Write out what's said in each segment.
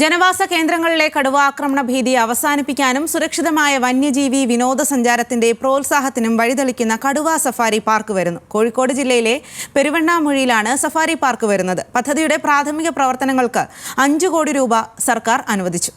ജനവാസ കേന്ദ്രങ്ങളിലെ കടുവ ആക്രമണ ഭീതി അവസാനിപ്പിക്കാനും സുരക്ഷിതമായ വന്യജീവി വിനോദസഞ്ചാരത്തിന്റെ പ്രോത്സാഹത്തിനും വഴിതെളിക്കുന്ന കടുവ സഫാരി പാർക്ക് വരുന്നു. കോഴിക്കോട് ജില്ലയിലെ പെരുവണ്ണാമൂഴിയിലാണ് സഫാരി പാർക്ക് വരുന്നത്. പദ്ധതിയുടെ പ്രാഥമിക പ്രവർത്തനങ്ങൾക്ക് 5 കോടി രൂപ സർക്കാർ അനുവദിച്ചു.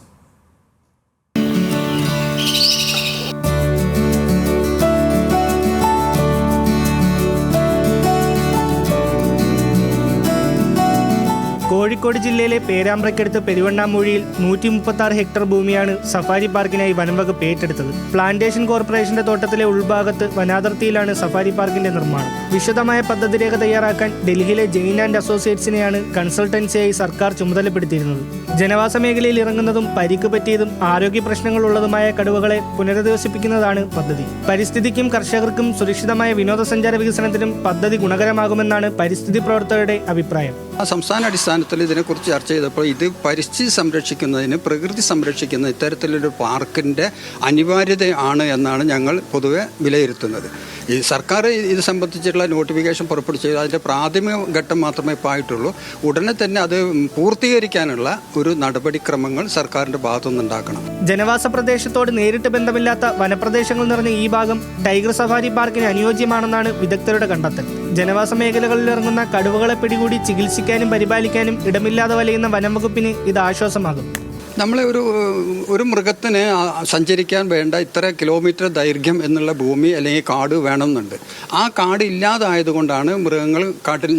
കോഴിക്കോട് ജില്ലയിലെ പേരാമ്പ്രയ്ക്കടുത്ത് പെരുവണ്ണാമൂഴിയിൽ 136 ഹെക്ടർ ഭൂമിയാണ് സഫാരി പാർക്കിനായി വനംവകുപ്പ് ഏറ്റെടുത്തത്. പ്ലാന്റേഷൻ കോർപ്പറേഷന്റെ തോട്ടത്തിലെ ഉൾഭാഗത്ത് വനാതിർത്തിയിലാണ് സഫാരി പാർക്കിന്റെ നിർമ്മാണം. വിശദമായ പദ്ധതി രേഖ തയ്യാറാക്കാൻ ഡൽഹിയിലെ ജെയിൻ ആൻഡ് അസോസിയേറ്റ്സിനെയാണ് കൺസൾട്ടൻസിയായി സർക്കാർ ചുമതലപ്പെടുത്തിയിരുന്നത്. ജനവാസ മേഖലയിൽ ഇറങ്ങുന്നതും പരിക്ക് പറ്റിയതും ആരോഗ്യ പ്രശ്നങ്ങളുള്ളതുമായ കടുവകളെ പുനരധിവസിപ്പിക്കുന്നതാണ് പദ്ധതി. പരിസ്ഥിതിക്കും കർഷകർക്കും സുരക്ഷിതമായ വിനോദസഞ്ചാര വികസനത്തിനും പദ്ധതി ഗുണകരമാകുമെന്നാണ് പരിസ്ഥിതി പ്രവർത്തകരുടെ അഭിപ്രായം. സംസ്ഥാന അടിസ്ഥാനത്തിൽ ഇതിനെക്കുറിച്ച് ചർച്ച ചെയ്തപ്പോൾ ഇത് പരിസ്ഥിതി സംരക്ഷിക്കുന്നതിന്, പ്രകൃതി സംരക്ഷിക്കുന്ന ഇത്തരത്തിലൊരു പാർക്കിൻ്റെ അനിവാര്യതയാണ് എന്നാണ് ഞങ്ങൾ പൊതുവെ വിലയിരുത്തുന്നത്. ഈ സർക്കാർ ഇത് സംബന്ധിച്ചിട്ടുള്ള നോട്ടിഫിക്കേഷൻ പുറപ്പെടുവിച്ചത് അതിൻ്റെ പ്രാഥമിക ഘട്ടം മാത്രമേ ഇപ്പോൾ ആയിട്ടുള്ളൂ. ഉടനെ തന്നെ അത് പൂർത്തീകരിക്കാനുള്ള ഒരു നടപടിക്രമങ്ങൾ സർക്കാരിൻ്റെ ഭാഗത്തുനിന്നുണ്ടാക്കണം. ജനവാസ പ്രദേശത്തോട് നേരിട്ട് ബന്ധമില്ലാത്ത വനപ്രദേശങ്ങൾ നിറഞ്ഞ ഈ ഭാഗം ടൈഗർ സഫാരി പാർക്കിന് അനുയോജ്യമാണെന്നാണ് വിദഗ്ധരുടെ കണ്ടെത്തൽ. ജനവാസ മേഖലകളിൽ ഇറങ്ങുന്ന കടുവകളെ പിടികൂടി ചികിത്സിക്കാനും പരിപാലിക്കാനും ഇടമില്ലാതെ വലയുന്ന വനം വകുപ്പിന് ഇത് ആശ്വാസമാകും. നമ്മളെ ഒരു മൃഗത്തിന് സഞ്ചരിക്കാൻ വേണ്ട ഇത്ര കിലോമീറ്റർ ദൈർഘ്യം എന്നുള്ള ഭൂമി അല്ലെങ്കിൽ കാട് വേണമെന്നുണ്ട്. ആ കാട് ഇല്ലാതായതുകൊണ്ടാണ് മൃഗങ്ങൾ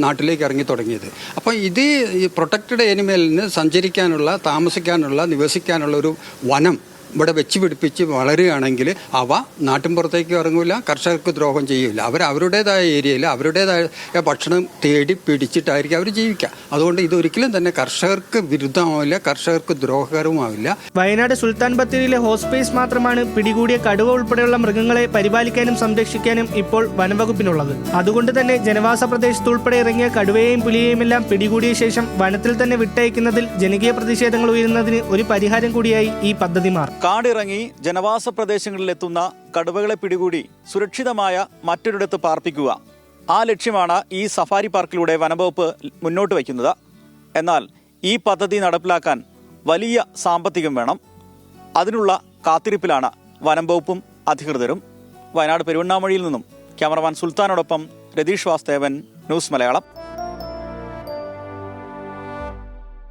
നാട്ടിലേക്ക് ഇറങ്ങി തുടങ്ങിയത്. അപ്പോൾ ഇത് ഈ പ്രൊട്ടക്റ്റഡ് ഏനിമലിന് സഞ്ചരിക്കാനുള്ള, താമസിക്കാനുള്ള, നിവസിക്കാനുള്ള ഒരു വനം ഇവിടെ വെച്ച് പിടിപ്പിച്ച് വളരുകയാണെങ്കിൽ അവ നാട്ടിൻപുറത്തേക്ക് ഇറങ്ങില്ല, കർഷകർക്ക് ദ്രോഹം ചെയ്യില്ല. അവരുടേതായ ഏരിയയിൽ അവരുടേതായ ഭക്ഷണം തേടി പിടിച്ചിട്ടായിരിക്കും അവർ ജീവിക്കുക. അതുകൊണ്ട് ഇതൊരിക്കലും തന്നെ കർഷകർക്ക് വിരുദ്ധമാവില്ല, കർഷകർക്ക് ദ്രോഹകരവുമാവില്ല. വയനാട് സുൽത്താൻ ബത്തേരിയിലെ ഹോസ്പേസ് മാത്രമാണ് പിടികൂടിയ കടുവ ഉൾപ്പെടെയുള്ള മൃഗങ്ങളെ പരിപാലിക്കാനും സംരക്ഷിക്കാനും ഇപ്പോൾ വനംവകുപ്പിനുള്ളത്. അതുകൊണ്ട് തന്നെ ജനവാസ പ്രദേശത്ത് ഉൾപ്പെടെ ഇറങ്ങിയ കടുവയെയും പുലിയെയും എല്ലാം പിടികൂടിയ ശേഷം വനത്തിൽ തന്നെ വിട്ടയക്കുന്നതിൽ ജനകീയ പ്രതിഷേധങ്ങൾ ഉയരുന്നതിന് ഒരു പരിഹാരം കൂടിയായി ഈ പദ്ധതി മാറും. കാടിറങ്ങി ജനവാസ പ്രദേശങ്ങളിലെത്തുന്ന കടുവകളെ പിടികൂടി സുരക്ഷിതമായ മറ്റൊരിടത്ത് പാർപ്പിക്കുക, ആ ലക്ഷ്യമാണ് ഈ സഫാരി പാർക്കിലൂടെ വനംവകുപ്പ് മുന്നോട്ട് വയ്ക്കുന്നത്. എന്നാൽ ഈ പദ്ധതി നടപ്പിലാക്കാൻ വലിയ സാമ്പത്തികം വേണം. അതിനുള്ള കാത്തിരിപ്പിലാണ് വനംവകുപ്പും അധികൃതരും. വയനാട് പെരുവണ്ണാമൂഴിയിൽ നിന്നും ക്യാമറമാൻ സുൽത്താനോടൊപ്പം രതീഷ് വാസ്തവൻ, ന്യൂസ് മലയാളം.